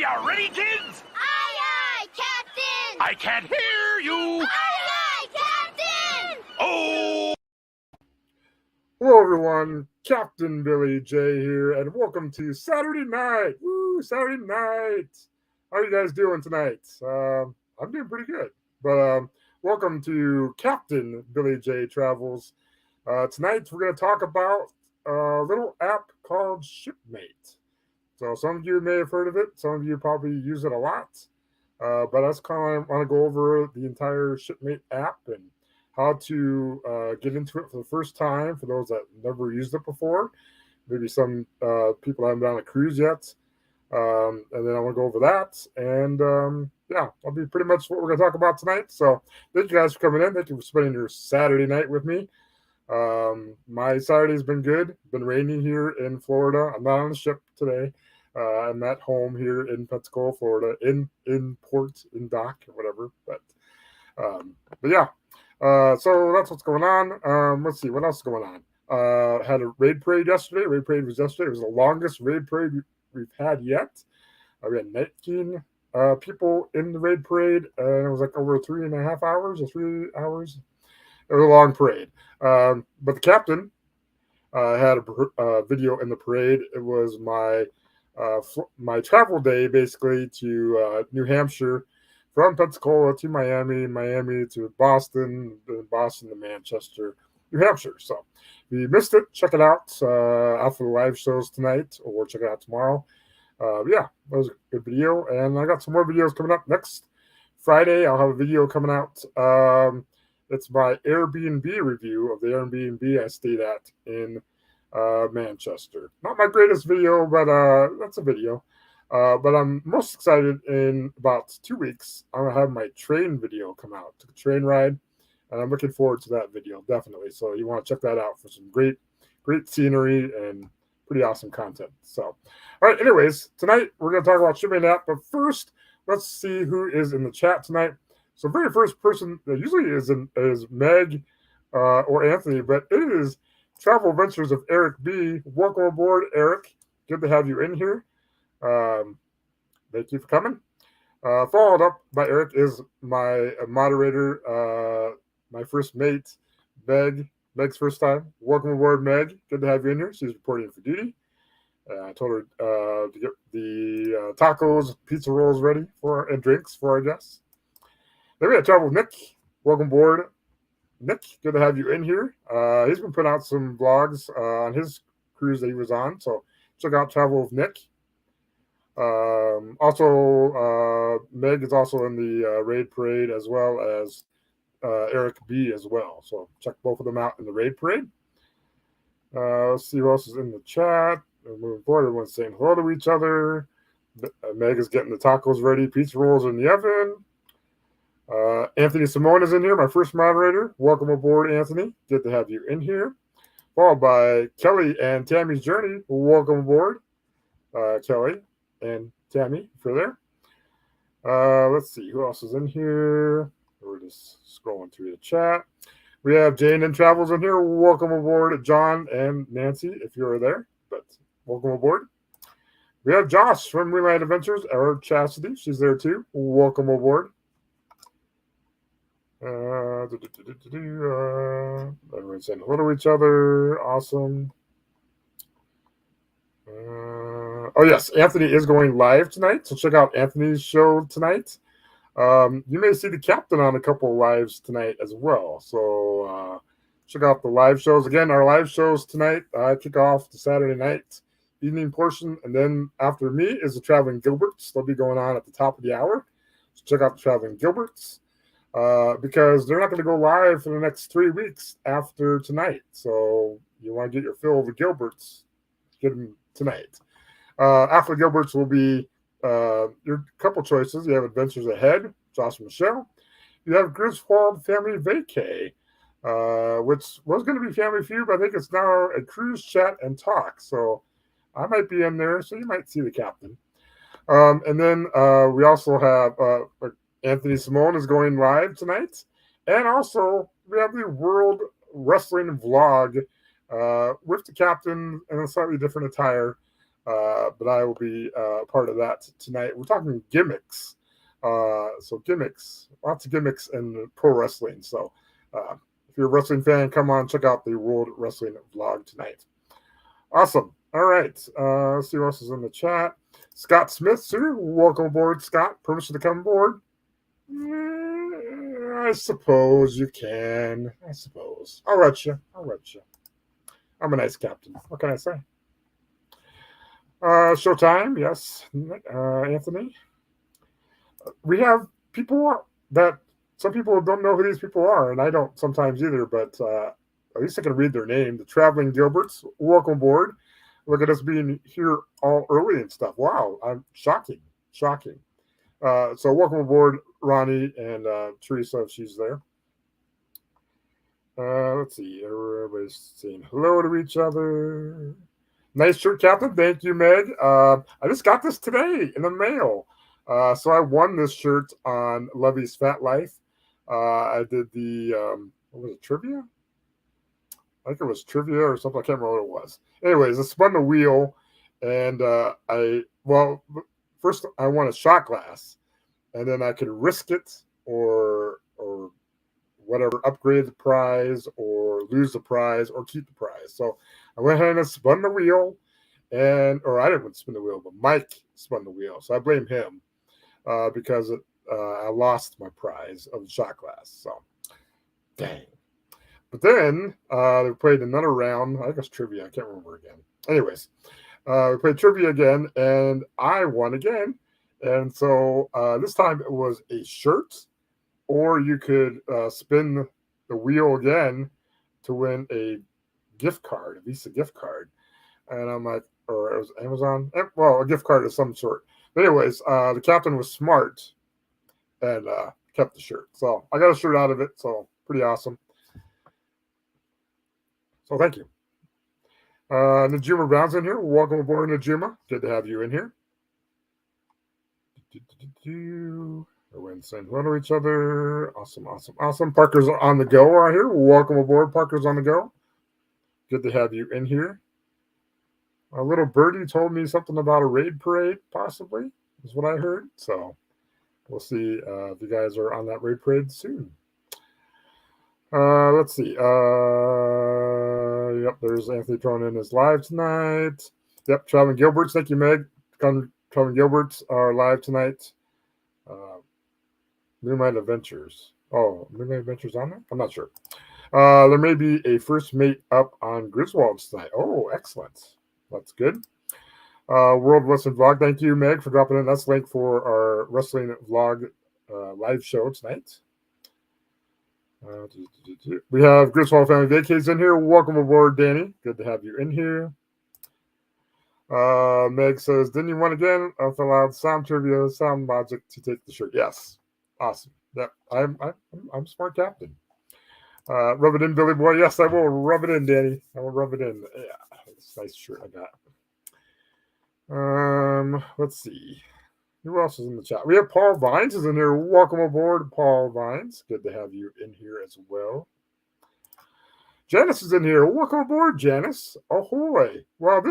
you ready, kids? Aye, aye, Captain! I can't hear you! Aye, aye, Captain! Oh! Hello, everyone. Captain Billy J here, and welcome to Saturday night. Woo, Saturday night. How are you guys doing tonight? I'm doing pretty good. But welcome to Captain BillyJTravels. Tonight, we're going to talk about a little app called Shipmate. So some of you may have heard of it. Some of you probably use it a lot. But I just kind of want to go over the entire Shipmate app and how to get into it for the first time for those that never used it before. Maybe some people haven't been on a cruise yet. And then I want to go over that. And yeah, that'll be pretty much what we're going to talk about tonight. So thank you guys for coming in. Thank you for spending your Saturday night with me. My Saturday's been good. Been rainy here in Florida. I'm not on the ship today. I'm at home here in Pensacola, Florida, in port, in dock, or whatever. But yeah. So that's what's going on. Let's see what else is going on. Had a raid parade yesterday. Raid parade was yesterday. It was the longest raid parade we've had yet. We had 19 people in the raid parade, and it was like over 3.5 hours or 3 hours. It was a long parade. But the captain had a video in the parade. It was my travel day, basically, to New Hampshire, from Pensacola to Miami, Miami to Boston, then Boston to Manchester, New Hampshire. So if you missed it, check it out after the live shows tonight, or check it out tomorrow. Yeah, that was a good video. And I got some more videos coming up next Friday. I'll have a video coming out. It's my Airbnb review of the Airbnb I stayed at in Manchester. Not my greatest video, but that's a video. But I'm most excited in about 2 weeks. I'm going to have my train video come out. Took a train ride, and I'm looking forward to that video, definitely. So you want to check that out for some great scenery and pretty awesome content. So, all right, anyways, tonight we're going to talk about Shipmate App. But first, let's see who is in the chat tonight. So very first person that usually is Meg or Anthony, but it is Travel Adventures of Eric B. Welcome aboard, Eric. Good to have you in here. Thank you for coming. Followed up by Eric is my moderator, my first mate, Meg. Meg's first time. Welcome aboard, Meg. Good to have you in here. She's reporting for duty. I told her to get the tacos, pizza rolls ready and drinks for our guests. Then we have Travel with Nick. Welcome aboard, Nick. Good to have you in here. He's been putting out some vlogs on his cruise that he was on. So check out Travel with Nick. Also, Meg is also in the raid parade, as well as Eric B as well. So check both of them out in the raid parade. Let's see who else is in the chat. Moving forward, everyone's saying hello to each other. Meg is getting the tacos ready. Pizza rolls in the oven. Anthony Simone is in here, my first moderator. Welcome aboard, Anthony. Good to have you in here. Followed by Kelly and Tammy's Journey. Welcome aboard, Kelly and Tammy, if you're there. Let's see who else is in here. We're just scrolling through the chat. We have Jane and Travels in here. Welcome aboard, John and Nancy, if you're there. But welcome aboard. We have Josh from Moonlight Adventures, or Chastity. She's there too. Welcome aboard. Everyone's saying hello to each other. Awesome. Oh yes, Anthony is going live tonight, so check out Anthony's show tonight. You may see the captain on a couple of lives tonight as well. So check out the live shows. Again, our live shows tonight kick off the Saturday night evening portion, and then after me is the Traveling Gilberts. They'll be going on at the top of the hour. So check out the Traveling Gilberts. Because they're not going to go live for the next 3 weeks after tonight. So you want to get your fill of the Gilberts, get them tonight. After the Gilberts will be your couple choices. You have Adventures Ahead, Josh and Michelle. You have Griswold Family Vacay, which was going to be Family Feud, but I think it's now a cruise chat and talk. So I might be in there, so you might see the captain. And then we also have Anthony Simone is going live tonight. And also, we have the World Wrestling Vlog with the captain in a slightly different attire but I will be part of that tonight. We're talking gimmicks. So gimmicks, lots of gimmicks in pro wrestling. So if you're a wrestling fan, come on, check out the World Wrestling vlog tonight. Awesome. All right. Let's see who else is in the chat. Scott Smith, sir. Welcome aboard, Scott. Permission to come aboard? I suppose you can. I suppose. I'll let you. I'm a nice captain. What can I say? Showtime, yes. Anthony. We have people that some people don't know who these people are, and I don't sometimes either, but at least I can read their name. The Traveling Gilberts, welcome aboard. Look at us being here all early and stuff. Wow, I'm shocking. So welcome aboard, Ronnie and Teresa, if she's there. Let's see. Everybody's saying hello to each other. Nice shirt, Captain. Thank you, Meg. I just got this today in the mail. So I won this shirt on Lovey's Fat Life. I did the, what was it, trivia? I think it was trivia or something. I can't remember what it was. Anyways, I spun the wheel, and first I won a shot glass, and then I could risk it or whatever, upgrade the prize or lose the prize or keep the prize. So I went ahead and spun the wheel, or I didn't spin the wheel, but Mike spun the wheel. So I blame him because I lost my prize of the shot glass. So, dang. But then we played another round. I think it was trivia. I can't remember again. Anyways, we played trivia again, and I won again. And so this time it was a shirt, or you could spin the wheel again to win a gift card, a Visa gift card. And I'm like, or it was Amazon? Well, a gift card of some sort. But anyways, the captain was smart and kept the shirt. So I got a shirt out of it. So pretty awesome. So thank you. Najima Brown's in here. Welcome aboard, Najima. Good to have you in here. Everyone's saying hello to each other. Awesome. Parker's on the go right here. Welcome aboard. Parker's on the go. Good to have you in here. A little birdie told me something about a raid parade, possibly, is what I heard. So we'll see if you guys are on that raid parade soon. Let's see. Yep, there's Anthony throwing in his live tonight. Yep, Traveling Gilberts. Thank you, Meg. Traveling Gilberts are live tonight. Moonlight Adventures. Oh, Moonlight Adventures on there? I'm not sure. There may be a first mate up on Griswold's tonight. Oh, excellent. That's good. World Wrestling Vlog. Thank you, Meg, for dropping in. That's the link for our wrestling vlog live show tonight. We have Griswold Family Vacates in here. Welcome aboard, Danny. Good to have you in here. Meg says, didn't you win again? I've allowed sound trivia, sound logic to take the shirt. Yes. Awesome. Yep. I'm smart captain. Rub it in, Billy Boy. Yes, I will rub it in, Danny. I will rub it in. Yeah, it's a nice shirt I got. Let's see. Who else is in the chat? We have Paul Vines is in here. Welcome aboard, Paul Vines. Good to have you in here as well. Janice is in here. Welcome aboard, Janice. Ahoy. Well,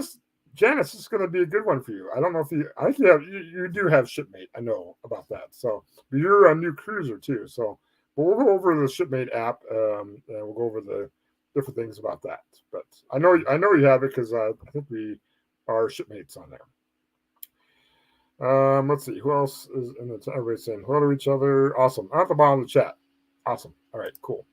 Janice is going to be a good one for you. I don't know if I think you do have Shipmate. I know about that. So, but you're a new cruiser too. So, we'll go over the Shipmate app and we'll go over the different things about that. But I know you have it because I think we are shipmates on there. Let's see who else is in the chat. Everybody's saying hello to each other. Awesome. At the bottom of the chat. Awesome. All right, cool.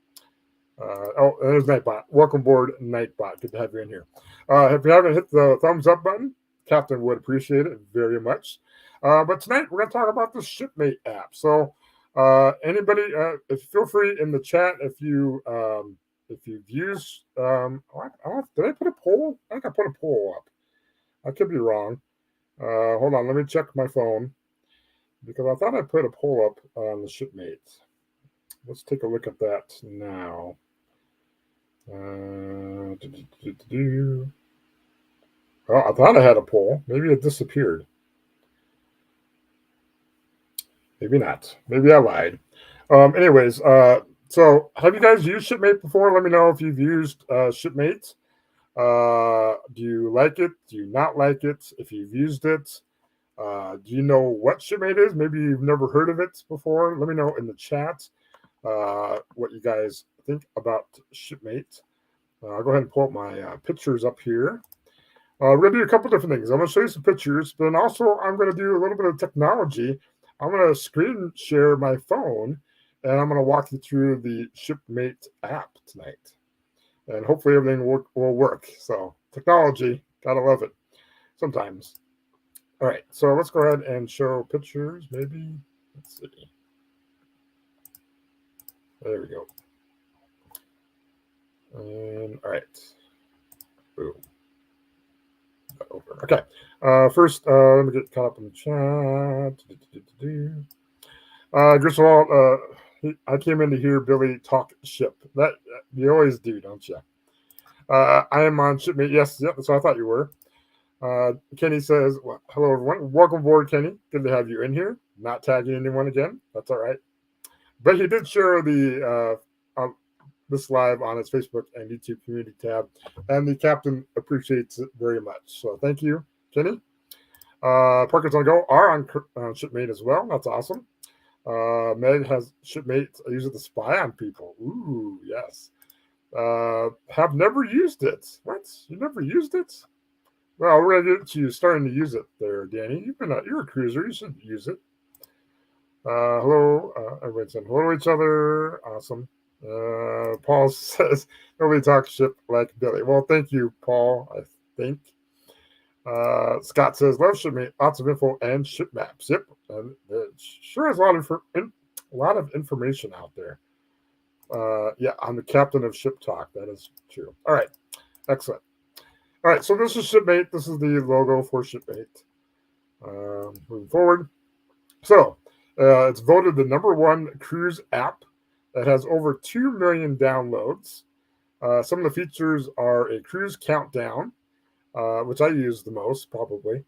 There's Nightbot. Welcome aboard, Nightbot. Good to have you in here. If you haven't hit the thumbs up button, Captain would appreciate it very much. But tonight we're going to talk about the Shipmate app. So anybody, feel free in the chat if you've used. Did I put a poll? I think I put a poll up. I could be wrong. Hold on, let me check my phone because I thought I put a poll up on the Shipmate. Let's take a look at that now. Oh, I thought I had a poll. Maybe it disappeared. Maybe not. Maybe I lied. Anyways, so have you guys used Shipmate before? Let me know if you've used Shipmate. Do you like it? Do you not like it? If you've used it, do you know what Shipmate is? Maybe you've never heard of it before. Let me know in the chat what you guys think about Shipmate. I'll go ahead and pull up my pictures up here. We're going to do a couple different things. I'm going to show you some pictures, but then also I'm going to do a little bit of technology. I'm going to screen share my phone, and I'm going to walk you through the Shipmate app tonight. And hopefully everything will work. So technology, gotta love it sometimes. All right, so let's go ahead and show pictures, maybe. Let's see. There we go. And all right. Boom. Over. Okay. First, let me get caught up in the chat. Griswold, I came in to hear Billy talk ship. That you always do, don't you? I am on Shipmate. Yes, yep, that's what I thought you were. Kenny says, well, hello, everyone. Welcome aboard, Kenny. Good to have you in here. Not tagging anyone again. That's all right. But he did share the this live on his Facebook and YouTube community tab, and the captain appreciates it very much. So thank you, Kenny. Parkers on Go are on Shipmate as well. That's awesome. Meg has Shipmate. I use it to spy on people. Ooh, yes. Have never used it. What? You never used it? Well, we're gonna get you starting to use it there, Danny. You're a cruiser. You should use it. Hello, everybody saying hello to each other. Awesome. Paul says nobody talks ship like Billy. Well, thank you, Paul. I think. Scott says love Shipmate. Lots of info and ship maps. Yep, and it sure has a lot of information out there. Yeah, I'm the captain of Ship Talk. That is true. All right, excellent. All right, so this is Shipmate. This is the logo for Shipmate. Moving forward. So, it's voted the #1 cruise app that has over 2 million downloads. Some of the features are a cruise countdown, which I use the most, probably.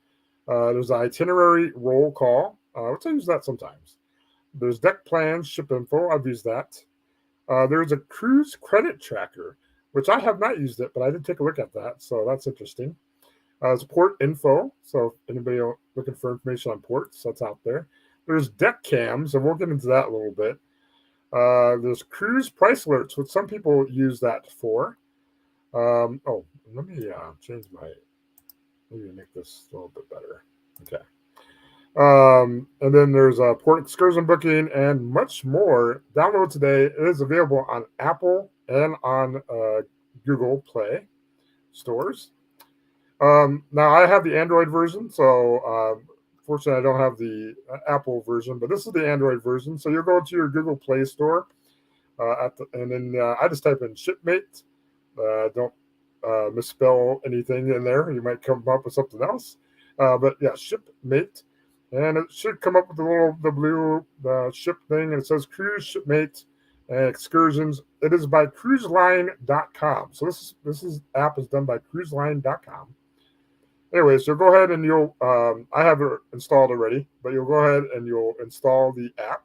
There's an itinerary roll call, which I use that sometimes. There's deck plans, ship info. I've used that. There's a cruise credit tracker, which I have not used it, but I did take a look at that, so that's interesting. There's port info, so anybody looking for information on ports, that's out there. There's deck cams, and we'll get into that a little bit. There's cruise price alerts, which some people use that for. Let me change maybe make this a little bit better. Okay. And then there's a port excursion booking and much more. Download today. It is available on Apple and on Google Play stores. Now I have the Android version, so fortunately I don't have the Apple version, but this is the Android version. So you'll go to your Google Play store, and then I just type in Shipmate. Don't misspell anything in there. You might come up with something else. But yeah, Shipmate. And it should come up with the blue ship thing, and it says Cruise Shipmate and Excursions. It is by cruiseline.com. So this app is done by cruiseline.com. Anyway, so go ahead and you'll I have it installed already, but you'll go ahead and you'll install the app.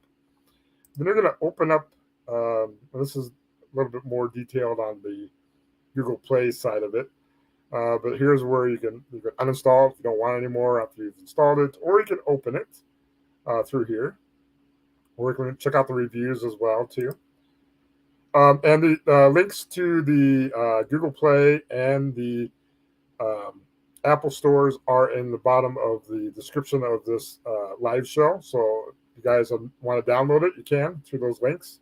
Then you're going to open up. This is a little bit more detailed on the Google Play side of it. But here's where you can uninstall if you don't want it anymore after you've installed it, or you can open it through here, or you can check out the reviews as well too. And the links to the Google Play and the Apple stores are in the bottom of the description of this live show. So if you guys want to download it, you can through those links.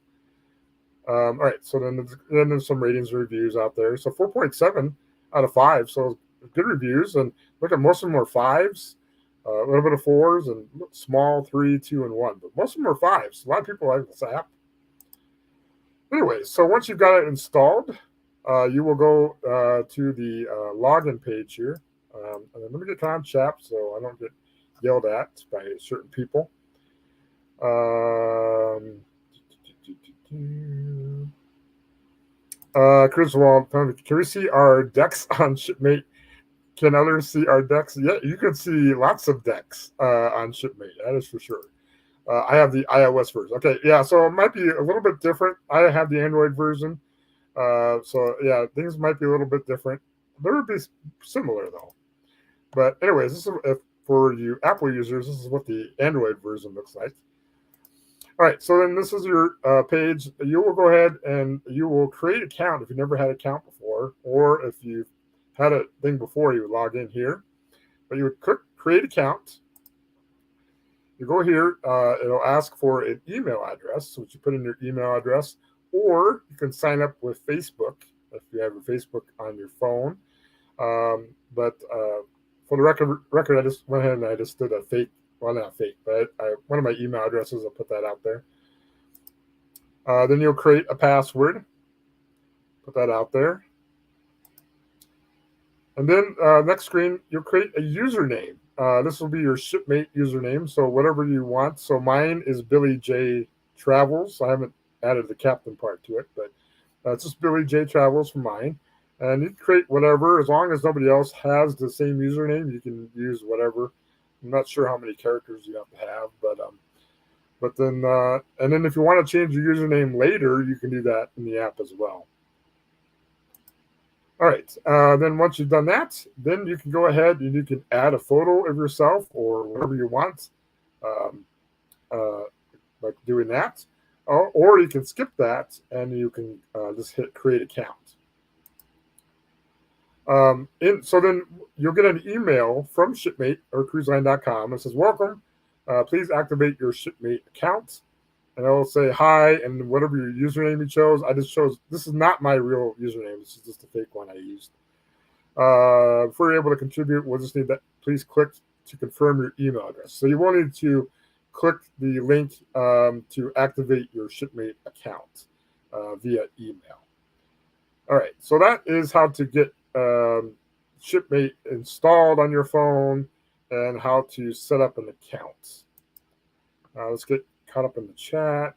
All right, so then there's some ratings and reviews out there. So 4.7 out of 5, so good reviews. And look at most of them are 5s, a little bit of 4s, and small 3, 2, and 1. But most of them are 5s. A lot of people like this app. Anyway, so once you've got it installed, you will go to the login page here. And then let me get on chat so I don't get yelled at by certain people. Griswold, can we see our decks on Shipmate? Can others see our decks? Yeah, you can see lots of decks on Shipmate. That is for sure. I have the iOS version. Okay, yeah, so it might be a little bit different. I have the Android version. So, yeah, things might be a little bit different. They would be similar though. But anyways, this is for you Apple users. This is what the Android version looks like. All right, so then this is your page. You will go ahead and you will create an account if you never had an account before, or if you've had a thing before, you would log in here. But you would click create account. You go here, it'll ask for an email address, so you put in your email address, or you can sign up with Facebook if you have a Facebook on your phone. But for the record, I just went ahead and I just did a fake. Well, not fake, but one of my email addresses, I'll put that out there. Then you'll create a password. Put that out there. And then next screen, you'll create a username. This will be your Shipmate username, so whatever you want. So mine is BillyJTravels. I haven't added the captain part to it, but it's just BillyJTravels for mine. And you can create whatever, as long as nobody else has the same username, you can use whatever. I'm not sure how many characters you have to have, but then and then if you want to change your username later, you can do that in the app as well. All right. Then once you've done that, then you can go ahead and you can add a photo of yourself or whatever you want, like doing that, or you can skip that and you can just hit create account. So then you'll get an email from Shipmate or cruiseline.com. It says, welcome. Please activate your Shipmate account. And it'll say hi and whatever your username you chose. I just chose, this is not my real username. This is just a fake one I used. Before you're able to contribute, we'll just need that. Please click to confirm your email address. So you will need to click the link to activate your Shipmate account via email. All right. So that is how to get Shipmate installed on your phone and how to set up an account. Let's get caught up in the chat.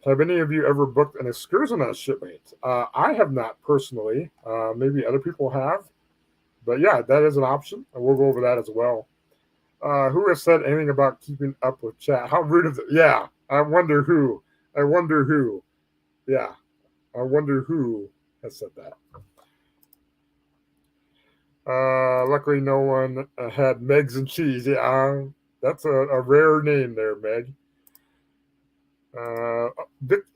Have any of you ever booked an excursion on Shipmate? I have not personally. Maybe other people have. But yeah, that is an option. And we'll go over that as well. Who has said anything about keeping up with chat? How rude is it? Yeah, I wonder who. I wonder who. Yeah, I wonder who has said that. Luckily, no one had Megs and Cheese. Yeah, that's a rare name there, Meg.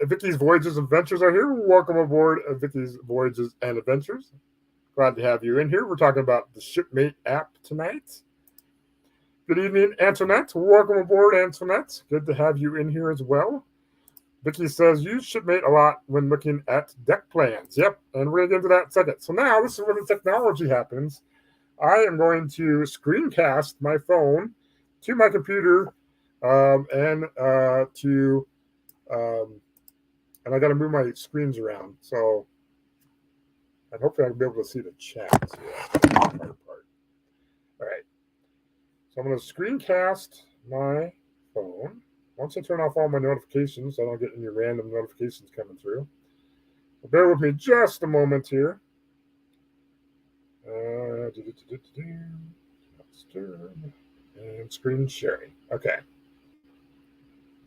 Vicky's Voyages and Adventures are here. Welcome aboard Vicky's Voyages and Adventures. Glad to have you in here. We're talking about the Shipmate app tonight. Good evening, Antoinette. Welcome aboard, Antoinette. Good to have you in here as well. Vicky says, use Shipmate a lot when looking at deck plans. Yep, and we're going to get into that in a second. So now, this is where the technology happens. I am going to screencast my phone to my computer and I got to move my screens around. So, and hopefully I'll be able to see the chat. All right. So I'm going to screencast my phone. Once I turn off all my notifications, I don't get any random notifications coming through. So bear with me just a moment here. And screen sharing. Okay.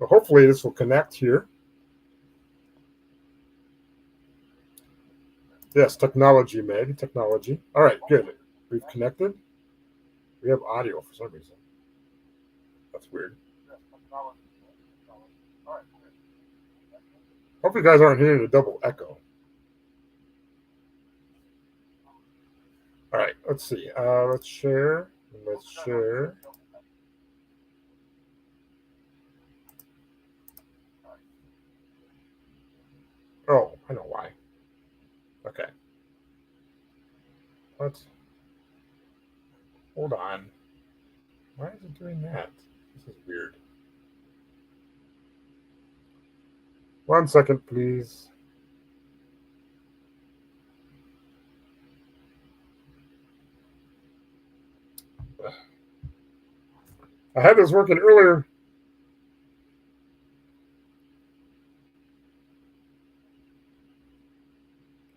Well, hopefully this will connect here. Yes, technology, Meg. Technology. All right, good. We've connected. We have audio for some reason. That's weird. Hope you guys aren't hearing a double echo. All right, let's see. Let's share. Let's share. Oh, I know why. Okay. What? Hold on. Why is it doing that? This is weird. 1 second, please. I had this working earlier.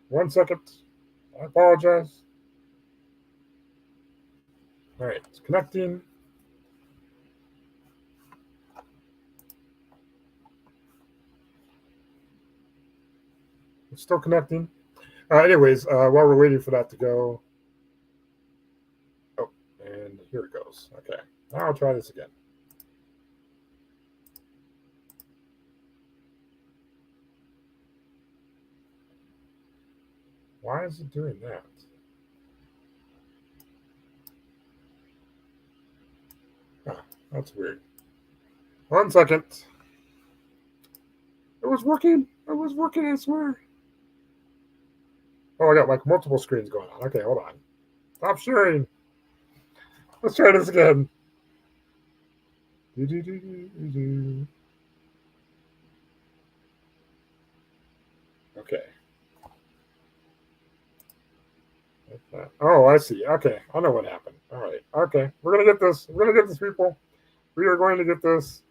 One second. I apologize. All right, it's connecting. It's still connecting. Anyways, while we're waiting for that to go. Oh, and here it goes. Okay. Now I'll try this again. Why is it doing that? Ah, that's weird. 1 second. It was working. It was working, I swear. Oh, I got like multiple screens going on. Okay, hold on. Stop sharing. Let's try this again. Okay. Oh, I see. Okay, I know what happened. All right. Okay, we're gonna get this. We're gonna get this, people. We are going to get this.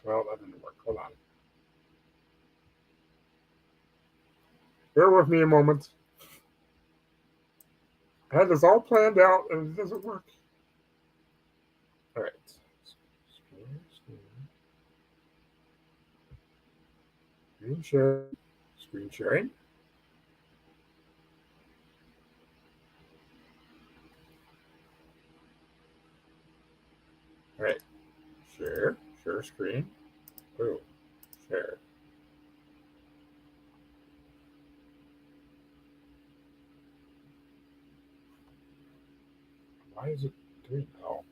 Well, that didn't work. Hold on. Bear with me a moment. I had this all planned out, and it doesn't work. All right. Screen share. Screen sharing. All right. Share. Share screen. Boom. Share. Why is it doing that? Oh.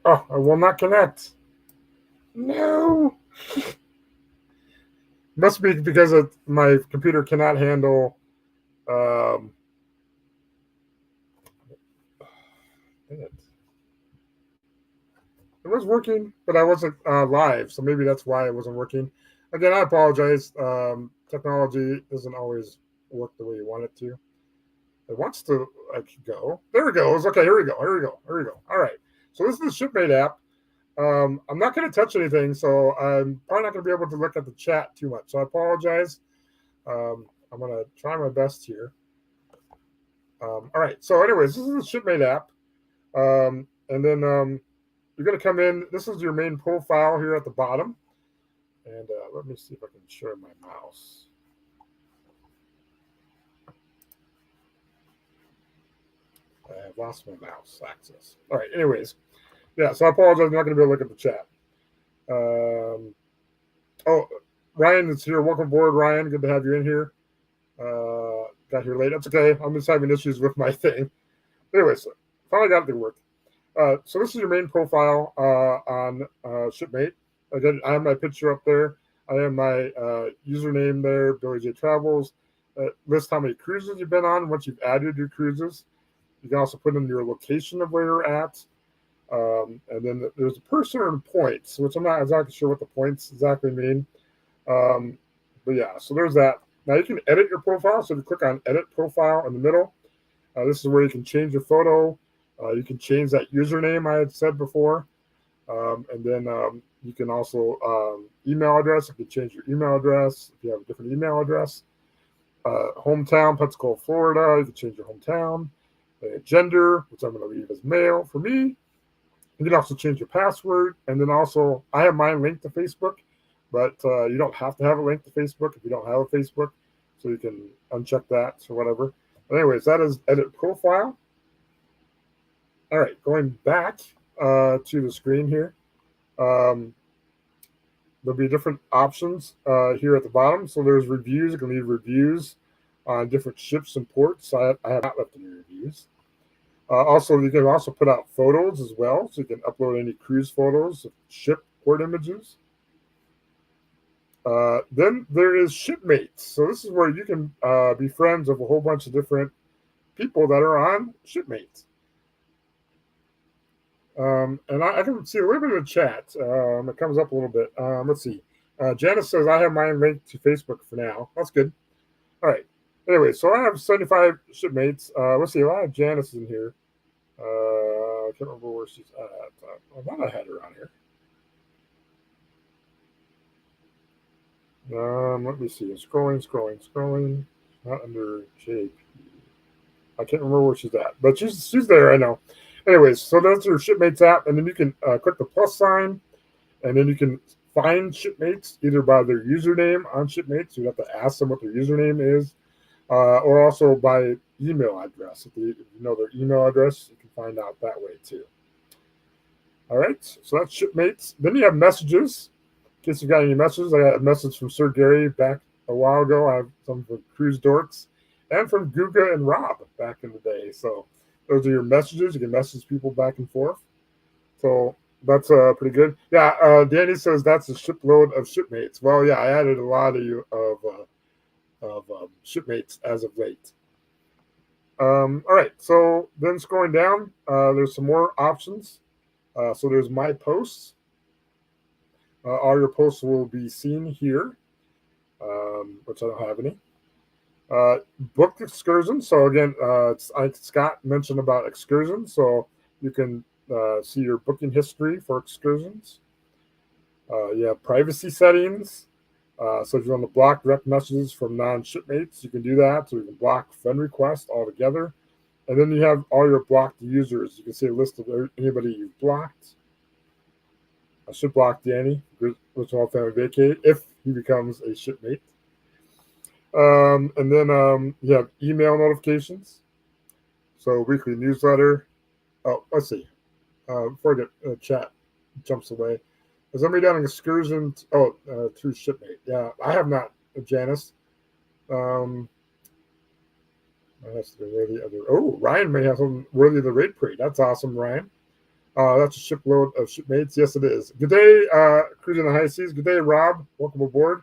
Oh, I will not connect. No. Must be because my computer cannot handle. Dang it. It was working, but I wasn't live, so maybe that's why it wasn't working. Again, I apologize. Technology doesn't always work the way you want it to. It wants to like go. There it goes. Okay, here we go. Here we go. Here we go. All right. So this is the Shipmate app. I'm not going to touch anything, so I'm probably not going to be able to look at the chat too much. So I apologize. I'm going to try my best here. All right. So, anyways, this is the Shipmate app, and then you're going to come in. This is your main profile here at the bottom, and let me see if I can share my mouse. I have lost my mouse access. All right. Anyways, yeah. So I apologize. I'm not going to be able to look at the chat. Oh, Ryan is here. Welcome aboard, Ryan. Good to have you in here. Got here late. That's okay. I'm just having issues with my thing. Anyways, finally got it to work. So this is your main profile on Shipmate. Again, I have my picture up there. I have my username there, BillyJTravels. List how many cruises you've been on once you've added your cruises. You can also put in your location of where you're at. And then there's a person and points, which I'm not exactly sure what the points exactly mean. But yeah, so there's that. Now you can edit your profile. So if you click on edit profile in the middle, this is where you can change your photo. You can change that username I had said before. And then you can also email address. You can change your email address if you have a different email address. Hometown, Pensacola, Florida. You can change your hometown. Gender, which I'm going to leave as male for me. You can also change your password. And then also, I have mine linked to Facebook, but you don't have to have a link to Facebook if you don't have a Facebook. So you can uncheck that or whatever. But anyways, that is edit profile. All right, going back to the screen here. There'll be different options here at the bottom. So there's reviews. You can leave reviews on different ships and ports. I have not left any reviews. Also, you can also put out photos as well. So you can upload any cruise photos, ship port images. Then there is Shipmates. So this is where you can be friends of a whole bunch of different people that are on Shipmates. And I can see a little bit of the chat. It comes up a little bit. Let's see. Janice says, I have mine linked to Facebook for now. That's good. All right. Anyway, so I have 75 Shipmates. Let's see. I have Janice in here. I can't remember where she's at. I thought I had her on here. Let me see. Scrolling. Not under JP. I can't remember where she's at, but she's there. I know. Anyways, so that's your Shipmates app, and then you can click the plus sign, and then you can find shipmates either by their username on Shipmates. You have to ask them what their username is, or also by email address. If you know their email address, you can find out that way too. All right, so that's Shipmates. Then you have messages. In case you got any messages, I got a message from Sir Gary back a while ago. I have some from Cruise Dorks and from Guga and Rob back in the day. So those are your messages. You can message people back and forth. So that's pretty good. Yeah, Danny says that's a shipload of shipmates. Well, yeah, I added a lot of shipmates as of late. All right, so then scrolling down, there's some more options. So there's my posts. All your posts will be seen here, which I don't have any. Booked excursions. So again, Scott mentioned about excursions. So you can see your booking history for excursions. You have privacy settings. So if you want to block direct messages from non-shipmates, you can do that. So you can block friend requests altogether. And then you have all your blocked users. You can see a list of anybody you've blocked. I should block Danny, Original Family Vacate, if he becomes a shipmate. And then you have email notifications. So weekly newsletter. Oh, let's see. Before I get chat jumps away. Has somebody done an excursion? Through Shipmate. Yeah, I have not, Janice. That's the other. Oh, Ryan may have something worthy of the rate parade. That's awesome, Ryan. That's a shipload of shipmates. Yes, it is. Good day, cruising the high seas. Good day, Rob. Welcome aboard.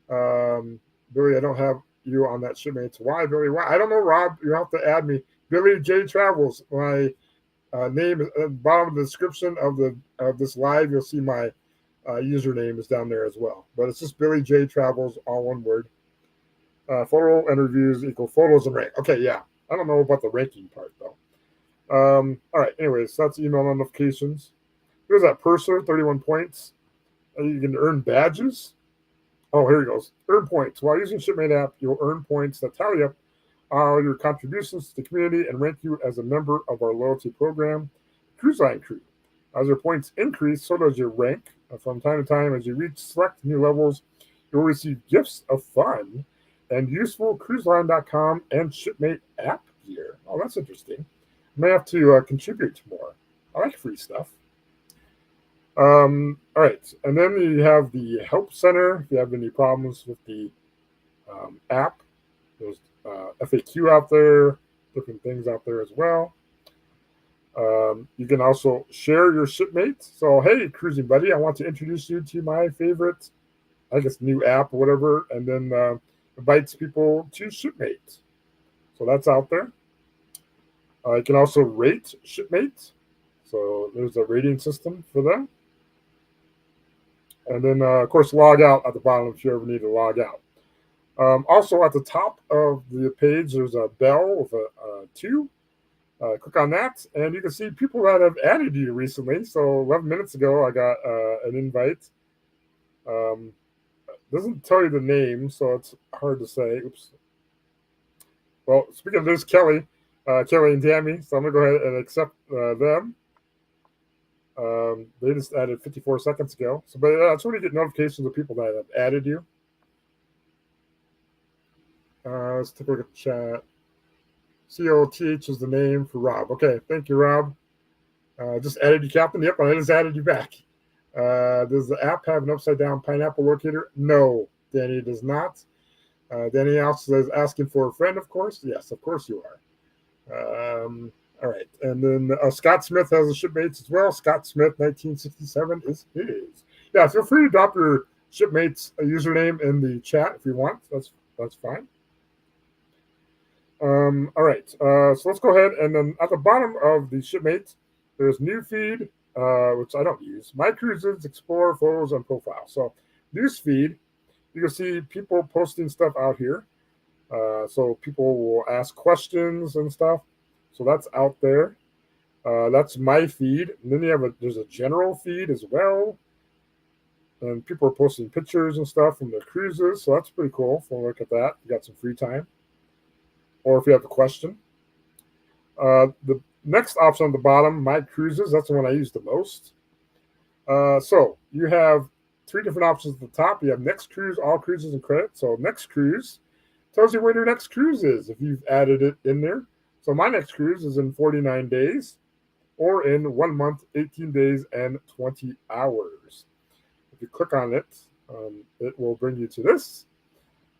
Billy, I don't have you on that shipmates. Why, Billy? Why? I don't know, Rob. You have to add me. BillyJTravels. My name at the bottom of the description of this live. You'll see my username is down there as well. But it's just BillyJTravels, all one word. Photo and reviews equal photos and rank. Okay, yeah. I don't know about the ranking part though. All right. Anyways, that's email notifications. Here's that purser, 31 points. You can earn badges. Oh, here he goes. Earn points. While using Shipmate app, you'll earn points that tally up all your contributions to the community and rank you as a member of our loyalty program, Cruise Line Crew. As your points increase, so does your rank. From time to time, as you reach select new levels, you'll receive gifts of fun and useful cruiseline.com and Shipmate app gear. Oh, that's interesting. I may have to contribute more. I like free stuff. All right. And then you have the help center. If you have any problems with the app, there's FAQ out there, different things out there as well. You can also share your shipmates. So, hey, cruising buddy, I want to introduce you to my favorite, I guess, new app or whatever, and then invites people to Shipmate. So that's out there. You can also rate Shipmate. So there's a rating system for them. And then, of course, log out at the bottom if you ever need to log out. Also, at the top of the page, there's a bell with a 2. Click on that, and you can see people that have added you recently. So 11 minutes ago, I got an invite. Doesn't tell you the name, so it's hard to say. Oops. Well, speaking of, there's Kelly and Tammy, so I'm going to go ahead and accept them. They just added 54 seconds ago. So, but that's when you get notifications of people that have added you. Let's take a look at the chat. COTH is the name for Rob. Okay, thank you, Rob. Just added you, Captain. Yep, I just added you back. Does the app have an upside-down pineapple locator? No, Danny does not. Danny also is asking for a friend, of course. Yes, of course you are. All right, and then Scott Smith has a Shipmates as well. Scott Smith, 1967 is his. Yeah, feel free to drop your Shipmates username in the chat if you want. That's fine. All right, so let's go ahead, and then at the bottom of the Shipmates, there's new feed, which I don't use. My Cruises, Explore, Photos, and Profile. So news feed, you can see people posting stuff out here. So people will ask questions and stuff. So that's out there. That's my feed. And then there's a general feed as well. And people are posting pictures and stuff from their cruises, so that's pretty cool. If you want to look at that, you got some free time. Or if you have a question. The next option on the bottom, My Cruises, that's the one I use the most. So you have 3 different options at the top. You have Next Cruise, All Cruises, and Credit. So Next Cruise tells you when your next cruise is if you've added it in there. So my next cruise is in 49 days or in 1 month, 18 days, and 20 hours. If you click on it, it will bring you to this.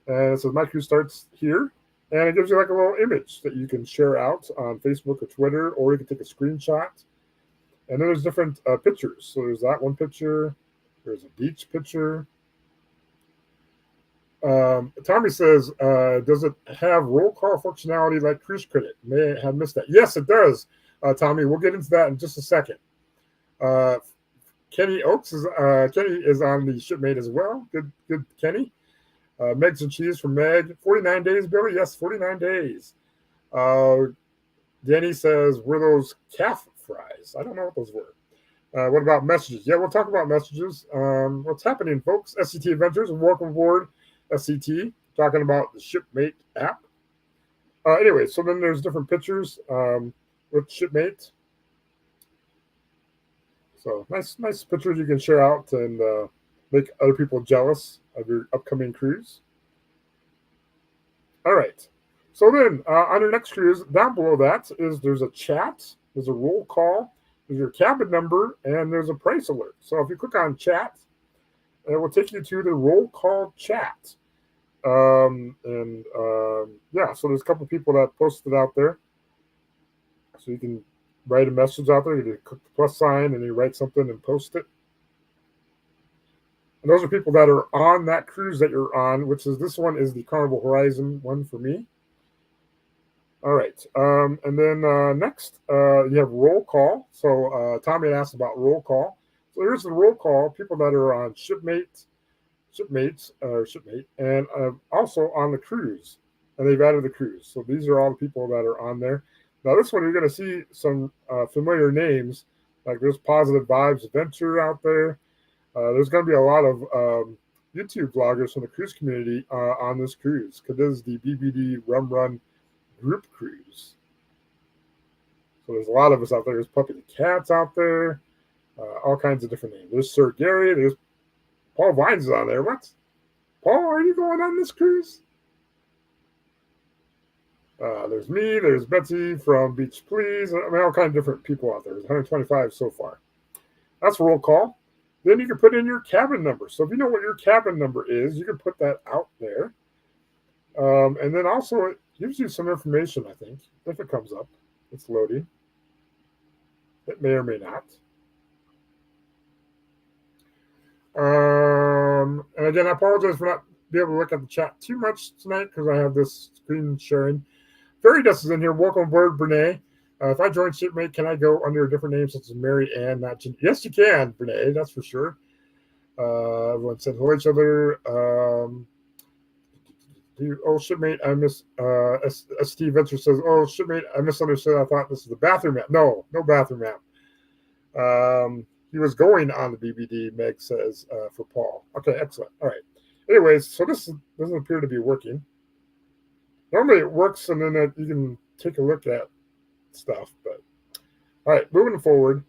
And it says my cruise starts here. And it gives you like a little image that you can share out on Facebook or Twitter, or you can take a screenshot. And then there's different pictures. So there's that one picture. There's a beach picture. Tommy says, does it have roll call functionality like Cruise Credit? May have missed that. Yes, it does, Tommy. We'll get into that in just a second. Kenny Oaks is on the Shipmate as well. Good, Kenny. Megs and Cheese from Meg. 49 days, Billy? Yes, 49 days. Danny says, were those calf fries? I don't know what those were. What about messages? Yeah, we'll talk about messages. What's happening, folks? SCT Adventures, welcome aboard SCT. Talking about the Shipmate app. Anyway, so then there's different pictures with Shipmate. So nice pictures you can share out and make other people jealous of your upcoming cruise. All right. So then on your next cruise, down below that there's a chat, there's a roll call, there's your cabin number, and there's a price alert. So if you click on chat, it will take you to the roll call chat. Yeah, so there's a couple people that posted out there. So you can write a message out there. You click the plus sign and you write something and post it. And those are people that are on that cruise that you're on, which is this one is the Carnival Horizon one for me. All right. And then next, you have roll call. So Tommy had asked about roll call. So here's the roll call, people that are on Shipmate, and also on the cruise. And they've added the cruise. So these are all the people that are on there. Now, this one, you're going to see some familiar names. Like there's Positive Vibes Adventure out there. There's going to be a lot of YouTube vloggers from the cruise community on this cruise, because this is the BBD Rum Run group cruise. So there's a lot of us out there. There's Puppy the Cats out there. All kinds of different names. There's Sir Gary. There's Paul Vines is on there. What? Paul, are you going on this cruise? There's me. There's Betsy from Beach Please. I mean, all kinds of different people out there. There's 125 so far. That's roll call. Then you can put in your cabin number. So if you know what your cabin number is, you can put that out there. And then also it gives you some information, I think, if it comes up. It's loading. It may or may not. And again, I apologize for not being able to look at the chat too much tonight because I have this screen sharing. Fairy Dust is in here. Welcome aboard, Brene. If I join Shipmate, can I go under a different name such as Mary Ann? Yes, you can, Brene. That's for sure. Everyone said hello to each other. Shipmate, I miss. ST Venture says, oh, Shipmate, I misunderstood. I thought this was the bathroom app. No bathroom app. He was going on the BBD, Meg says, for Paul. Okay, excellent. All right. Anyways, so this doesn't appear to be working. Normally it works, and then you can take a look at stuff. But all right, moving forward.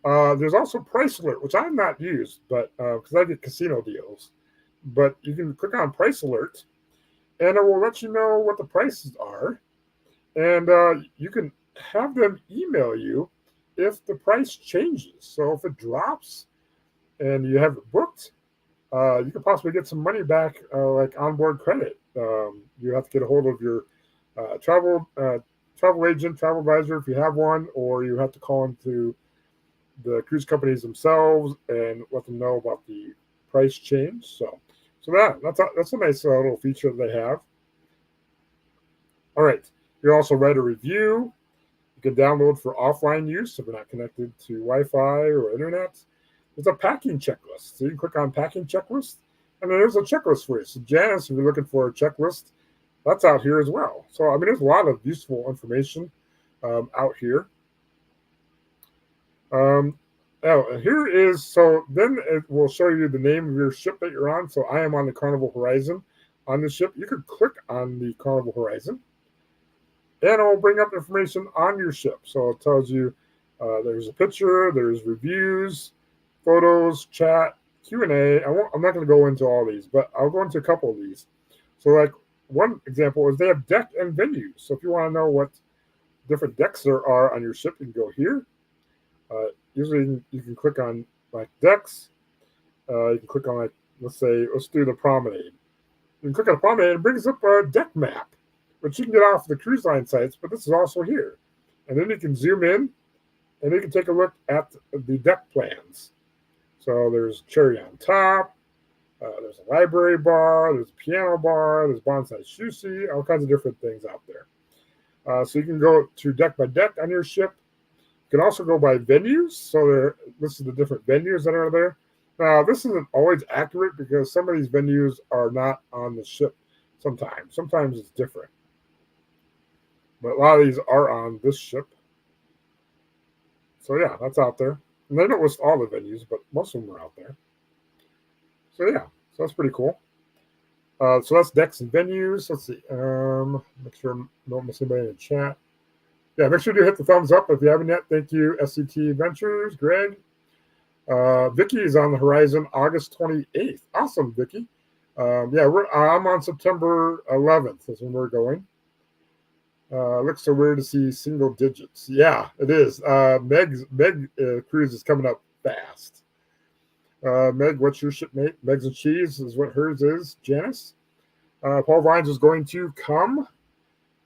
There's also Price Alert, which I have not used, but because I get casino deals. But you can click on Price Alert, and it will let you know what the prices are, and you can have them email you if the price changes. So if it drops and you have it booked, you could possibly get some money back, like onboard credit. You have to get a hold of your travel agent, travel advisor if you have one, or you have to call into the cruise companies themselves and let them know about the price change. So that's a nice little feature that they have. All right, you also write a review. You can download for offline use if you're not connected to Wi-Fi or internet. There's a packing checklist. So you can click on packing checklist, and then there's a checklist for you. So Janice, if you're looking for a checklist, that's out here as well. So, I mean, there's a lot of useful information out here. And Oh, and here is, so then it will show you the name of your ship that you're on. So I am on the Carnival Horizon on the ship. You could click on the Carnival Horizon and it will bring up information on your ship. So it tells you there's a picture, there's reviews, photos, chat, Q&A. I'm not going to go into all these, but I'll go into a couple of these. So like one example is they have deck and venues. So if you want to know what different decks there are on your ship, you can go here. Usually you can click on like decks. You can click on like, let's do the promenade. You can click on promenade and it brings up a deck map, which you can get off the cruise line sites, but this is also here. And then you can zoom in and you can take a look at the deck plans. So there's cherry on top, there's a library bar, there's a piano bar, there's bonsai sushi, all kinds of different things out there. So you can go to deck by deck on your ship. You can also go by venues. So this is the different venues that are there. Now, this isn't always accurate because some of these venues are not on the ship sometimes. Sometimes it's different. But a lot of these are on this ship. So yeah, that's out there. And they don't list all the venues, but most of them are out there. So yeah, so that's pretty cool. So that's decks and venues. Let's see. Make sure I don't miss anybody in the chat. Yeah, make sure you hit the thumbs up if you haven't yet. Thank you, SCT Ventures, Greg. Vicky is on the horizon August 28th. Awesome, Vicky. Yeah, I'm on September 11th is when we're going. Looks so weird to see single digits. Yeah, it is. Meg cruise is coming up fast. Meg, what's your shipmate? Megs and Cheese is what hers is. Janice. Paul Vines is going to come.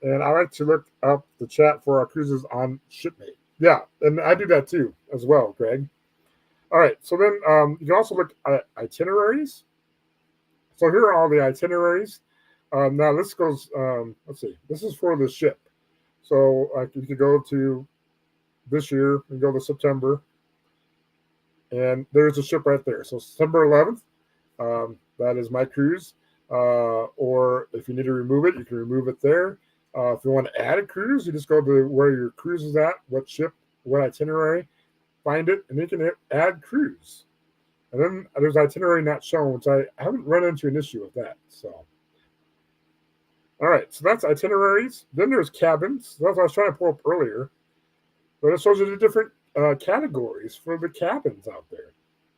And I like to look up the chat for our cruises on Shipmate. Yeah, and I do that too as well, Greg. All right, so then you can also look at itineraries. So here are all the itineraries. Now this goes, let's see, this is for the ship. So like you could go to this year and go to September. And there's a ship right there. So September 11th, that is my cruise. Or if you need to remove it, you can remove it there. If you want to add a cruise, you just go to where your cruise is at, what ship, what itinerary, find it, and you can hit add cruise. And then there's itinerary not shown, which I haven't run into an issue with that. So, all right, so that's itineraries. Then there's cabins. That's what I was trying to pull up earlier. But it shows you the different categories for the cabins out there.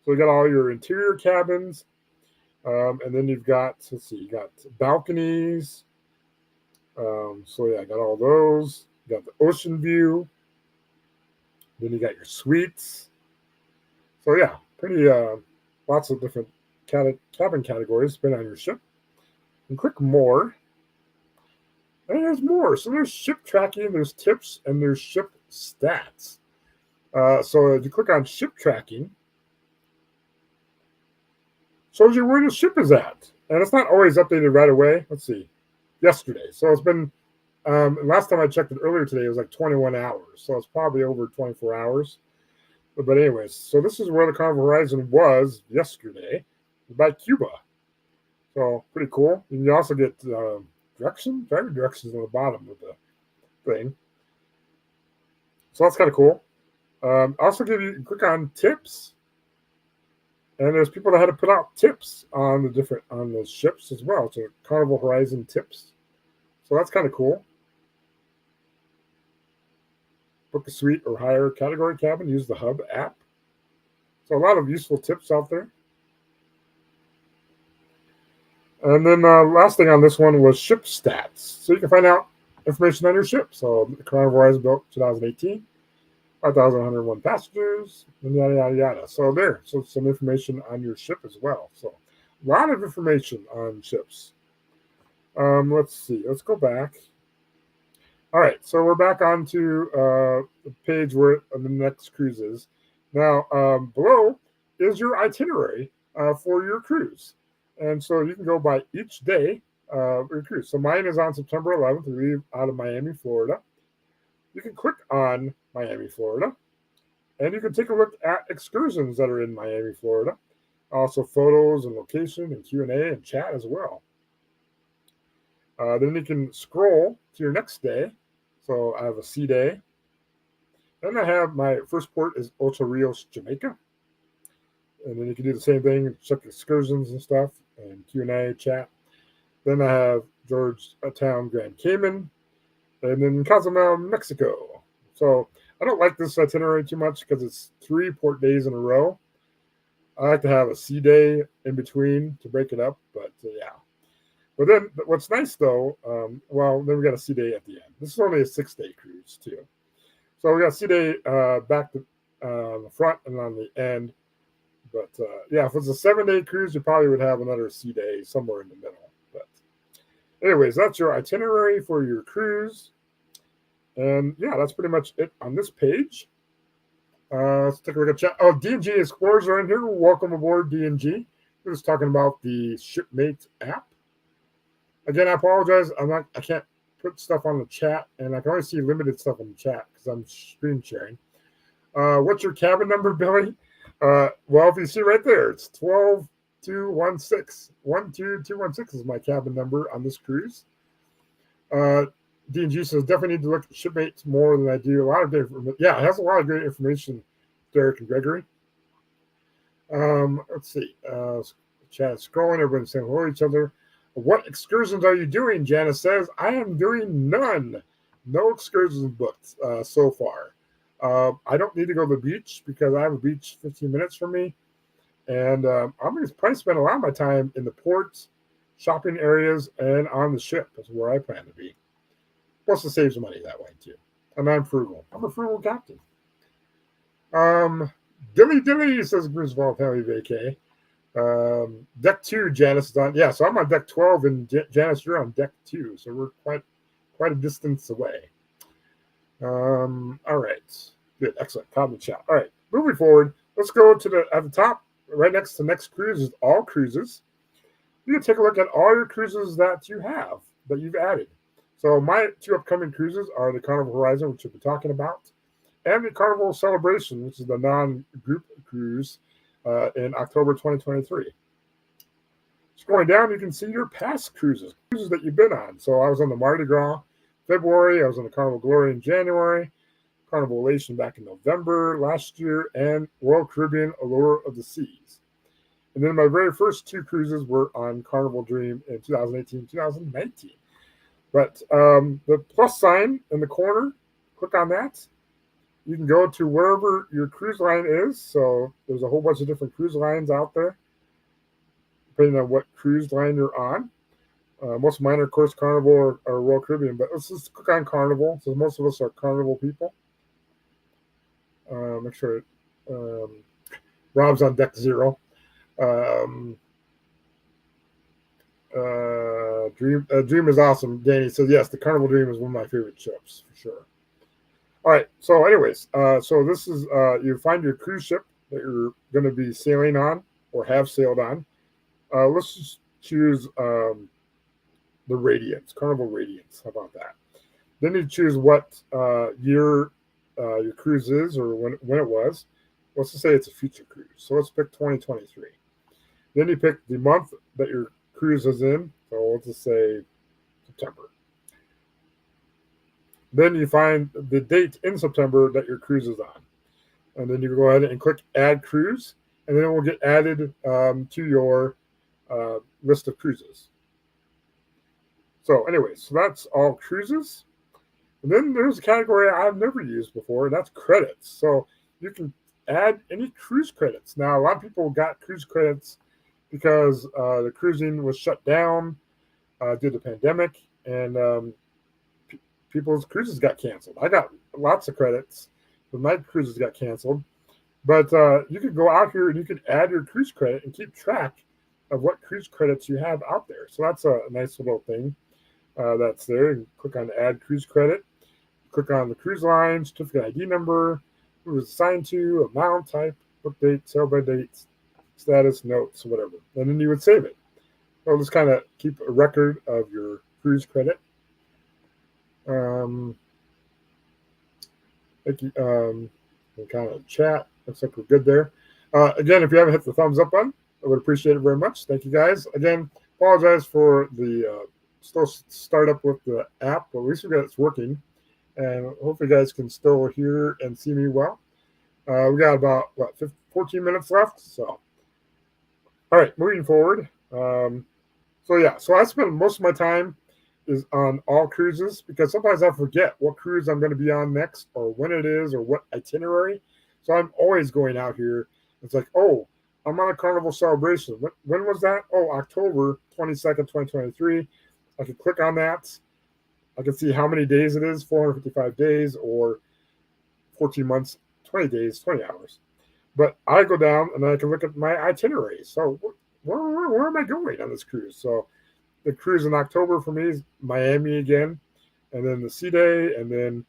So you got all your interior cabins, and then you've got, let's see, you got balconies. So yeah, I got all those. You got the ocean view. Then you got your suites. So yeah, pretty lots of different cabin categories depending on your ship. And click more. And there's more. So there's ship tracking, there's tips, and there's ship stats. So if you click on ship tracking, shows you where the ship is at. And it's not always updated right away. Let's see. Yesterday. So it's been, last time I checked it earlier today, it was like 21 hours. So it's probably over 24 hours. But anyways, so this is where the Carnival Horizon was yesterday by Cuba. So pretty cool. And you also get driving directions on the bottom of the thing. So that's kind of cool. Also click on tips. And there's people that had to put out tips on the ships as well. So Carnival Horizon tips. So that's kind of cool. Book a suite or hire a category cabin. Use the Hub app. So a lot of useful tips out there. And then last thing on this one was ship stats. So you can find out information on your ship. So the Carnival Horizon built 2018. 5,101 passengers, and yada, yada, yada. So so some information on your ship as well. So a lot of information on ships. Let's see. Let's go back. All right. So we're back onto the page where the next cruise is. Now, below is your itinerary for your cruise. And so you can go by each day of your cruise. So mine is on September 11th. We leave out of Miami, Florida. You can click on Miami, Florida, and you can take a look at excursions that are in Miami, Florida. Also photos and location and Q&A and chat as well. Then you can scroll to your next day. So I have a C day. Then I have my first port is Ocho Rios, Jamaica. And then you can do the same thing, check excursions and stuff, and Q&A, chat. Then I have Georgetown, Grand Cayman, and then Cozumel, Mexico. So I don't like this itinerary too much because it's 3 port days in a row. I like to have a sea day in between to break it up, but yeah. But then what's nice though, then we got a sea day at the end. This is only a 6-day cruise too. So we got sea day back to the front and on the end. But yeah, if it's a 7-day cruise, you probably would have another sea day somewhere in the middle. But anyways, that's your itinerary for your cruise. And yeah, that's pretty much it on this page. Let's take a look at chat. Oh, D&G Explorers are in here. Welcome aboard, D&G. We're just talking about the Shipmate app. Again, I apologize. I can't put stuff on the chat, and I can only see limited stuff on the chat because I'm screen sharing. What's your cabin number, Billy? Well, if you see right there, it's 12216. 12216 is my cabin number on this cruise. D&G says definitely need to look at Shipmates more than I do. A lot of different, yeah, it has a lot of great information, Derek and Gregory. Let's see. Chat scrolling, everyone's saying hello to each other. What excursions are you doing? Janice says, I am doing none. No excursions booked so far. I don't need to go to the beach because I have a beach 15 minutes from me. And I'm going to probably spend a lot of my time in the ports, shopping areas, and on the ship. That's where I plan to be. Plus, it saves money that way, too. And I'm frugal. I'm a frugal captain. Dilly, says Griswold Family Vacay. Deck 2, Janice is on. Yeah, so I'm on deck 12, and Janice, you're on deck 2. So we're quite a distance away. All right. Good. Excellent. Comment chat. All right. Moving forward, let's go to at the top, right next to next cruise is all cruises. You can take a look at all your cruises that you have, that you've added. So my 2 upcoming cruises are the Carnival Horizon, which we'll be talking about, and the Carnival Celebration, which is the non-group cruise in October 2023. Scrolling down, you can see your past cruises that you've been on. So I was on the Mardi Gras February. I was on the Carnival Glory in January, Carnival Elation back in November last year, and Royal Caribbean Allure of the Seas. And then my very first 2 cruises were on Carnival Dream in 2018, 2019. But the plus sign in the corner, click on that. You can go to wherever your cruise line is. So there's a whole bunch of different cruise lines out there, depending on what cruise line you're on. Most of mine are, of course, Carnival or Royal Caribbean, but let's just click on Carnival. So most of us are Carnival people. Make sure Rob's on deck 0. Dream is awesome. Danny says, yes, the Carnival Dream is one of my favorite ships, for sure. All right. So anyways, so this is, you find your cruise ship that you're going to be sailing on or have sailed on. Let's just choose the Radiance, Carnival Radiance. How about that? Then you choose what year your cruise is or when it was. Let's just say it's a future cruise. So let's pick 2023. Then you pick the month that your cruise is in. So let's just say September. Then you find the date in September that your cruise is on. And then you go ahead and click Add Cruise. And then it will get added to your list of cruises. So anyways, so that's all cruises. And then there's a category I've never used before, and that's credits. So you can add any cruise credits. Now, a lot of people got cruise credits because the cruising was shut down due to the pandemic, and people's cruises got canceled. I got lots of credits, but my cruises got canceled. But you could go out here and you could add your cruise credit and keep track of what cruise credits you have out there. So that's a nice little thing that's there. You click on Add Cruise Credit. Click on the cruise line, certificate ID number, who it was assigned to, amount, type, book date, sail by date, status, notes, whatever. And then you would save it. So just kind of keep a record of your cruise credit. Thank you. Kind of chat. Looks like we're good there. Again, if you haven't hit the thumbs up button, I would appreciate it very much. Thank you, guys. Again, apologize for the slow startup with the app, but at least we got it's working. and hopefully you guys can still hear and see me well. We got about 14 minutes left. So, all right, moving forward. So I spend most of my time is on all cruises because sometimes I forget what cruise I'm going to be on next or when it is or what itinerary. So I'm always going out here. It's like, oh, I'm on a Carnival celebration. When was that? Oh, October 22nd, 2023. I can click on that. I can see how many days it is, 455 days or 14 months, 20 days, 20 hours. But I go down and I can look at my itinerary. So where am I going on this cruise? So the cruise in October for me is Miami again, and then the Sea Day, and then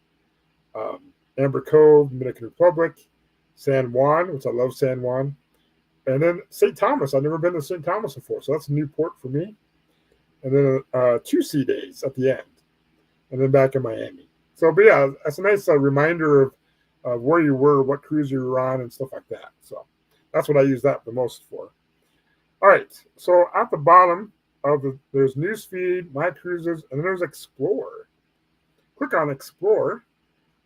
Amber Cove, Dominican Republic, San Juan, which I love San Juan, and then St. Thomas. I've never been to St. Thomas before, so that's a new port for me. And then 2 Sea Days at the end, and then back in Miami. So, but yeah, that's a nice reminder of where you were, what cruise you were on, and stuff like that. So that's what I use that the most for. All right, so at the bottom there's Newsfeed, My Cruises, and then there's Explore. Click on Explore.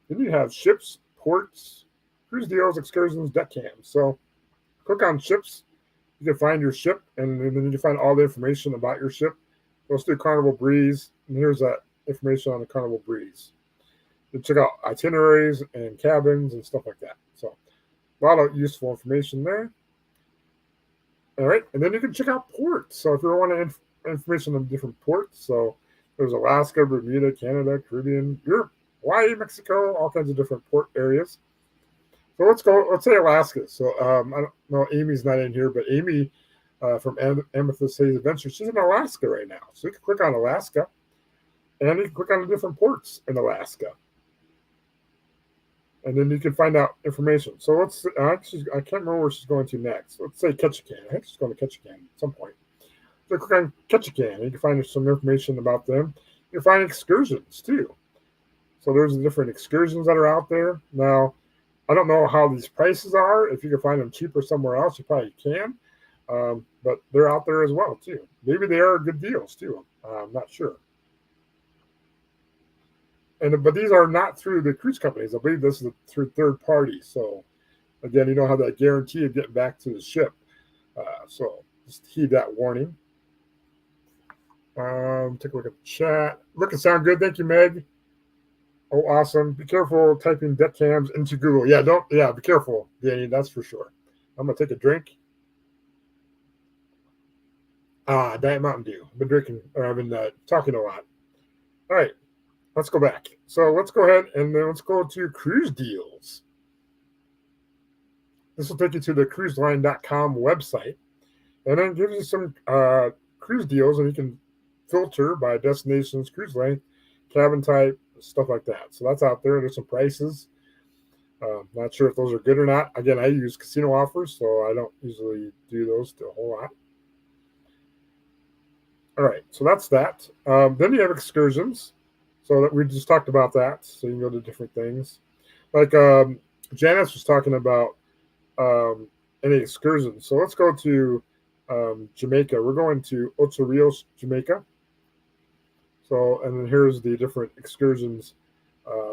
Then you have ships, ports, cruise deals, excursions, deck cams. So click on ships. You can find your ship, and then you can find all the information about your ship. Let's do Carnival Breeze, and here's that information on the Carnival Breeze. You check out itineraries and cabins and stuff like that. So a lot of useful information there. All right, and then you can check out ports. So if you want information on different ports, so there's Alaska, Bermuda, Canada, Caribbean, Europe, Hawaii, Mexico, all kinds of different port areas. So let's say Alaska. So I don't know, Amy's not in here, but Amy from Amethyst Haze Adventure, she's in Alaska right now. So you can click on Alaska, and you can click on the different ports in Alaska. And then you can find out information. So I can't remember where she's going to next. Let's say Ketchikan. I think she's going to Ketchikan at some point. So click on Ketchikan, and you can find some information about them. You can find excursions too. So there's the different excursions that are out there. Now, I don't know how these prices are. If you can find them cheaper somewhere else, you probably can. But they're out there as well too. Maybe they are good deals too. I'm not sure. But these are not through the cruise companies. I believe this is through third parties. So again, you don't have that guarantee of getting back to the ship. So just heed that warning. Take a look at the chat. Look and sound good. Thank you, Meg. Oh, awesome. Be careful typing deck cams into Google. Yeah, be careful, Danny. That's for sure. I'm going to take a drink. Diet Mountain Dew. I've been talking a lot. All right. Let's go back. So let's go ahead and then let's go to cruise deals. This will take you to the cruiseline.com website. And then it gives you some cruise deals, and you can filter by destinations, cruise length, cabin type, stuff like that. So that's out there. There's some prices. Not sure if those are good or not. Again, I use casino offers, so I don't usually do those a whole lot. All right, so that's that. Then you have excursions. So that we just talked about that. So you can go to different things. Like Janice was talking about any excursions. So let's go to Jamaica. We're going to Ocho Rios, Jamaica. So, and then here's the different excursions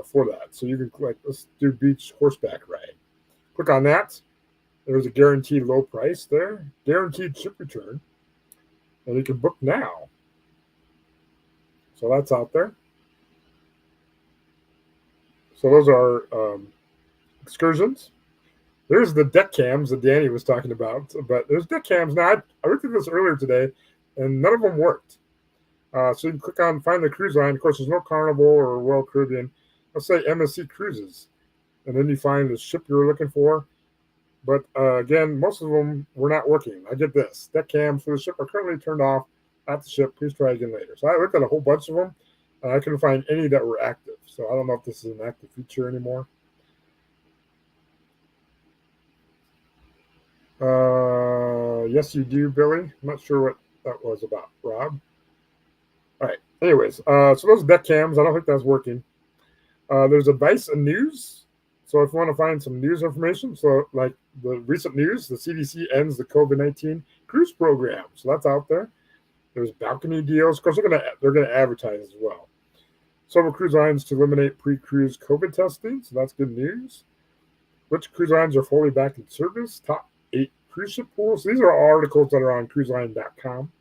for that. So you can click, let's do beach horseback ride. Click on that. There's a guaranteed low price there. Guaranteed ship return. And you can book now. So that's out there. So those are excursions. There's the deck cams that Danny was talking about. But there's deck cams. Now, I looked at this earlier today, and none of them worked. So you can click on Find the Cruise Line. Of course, there's no Carnival or Royal Caribbean. Let's say MSC Cruises. And then you find the ship you're looking for. But again, most of them were not working. I get this. Deck cams for the ship are currently turned off at the ship. Please try again later. So I looked at a whole bunch of them, and I couldn't find any that were active. So I don't know if this is an active feature anymore. Yes, you do, Billy. I'm not sure what that was about, Rob. All right. Anyways, so those deck cams, I don't think that's working. There's advice and news. So if you want to find some news information, so like the recent news, the CDC ends the COVID-19 cruise program. So that's out there. There's balcony deals. Of course, they're gonna advertise as well. Several cruise lines to eliminate pre-cruise COVID testing, so that's good news. Which cruise lines are fully back in service? Top 8 cruise ship pools. These are all articles that are on cruiseline.com.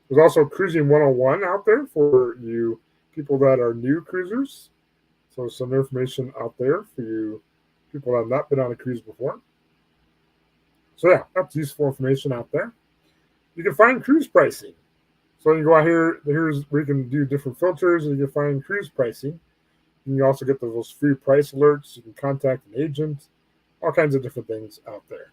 There's also Cruising 101 out there for you people that are new cruisers. So some information out there for you people that have not been on a cruise before. So yeah, that's useful information out there. You can find cruise pricing. So you go out here, here's where you can do different filters and you can find cruise pricing. You can also get those free price alerts. You can contact an agent, all kinds of different things out there.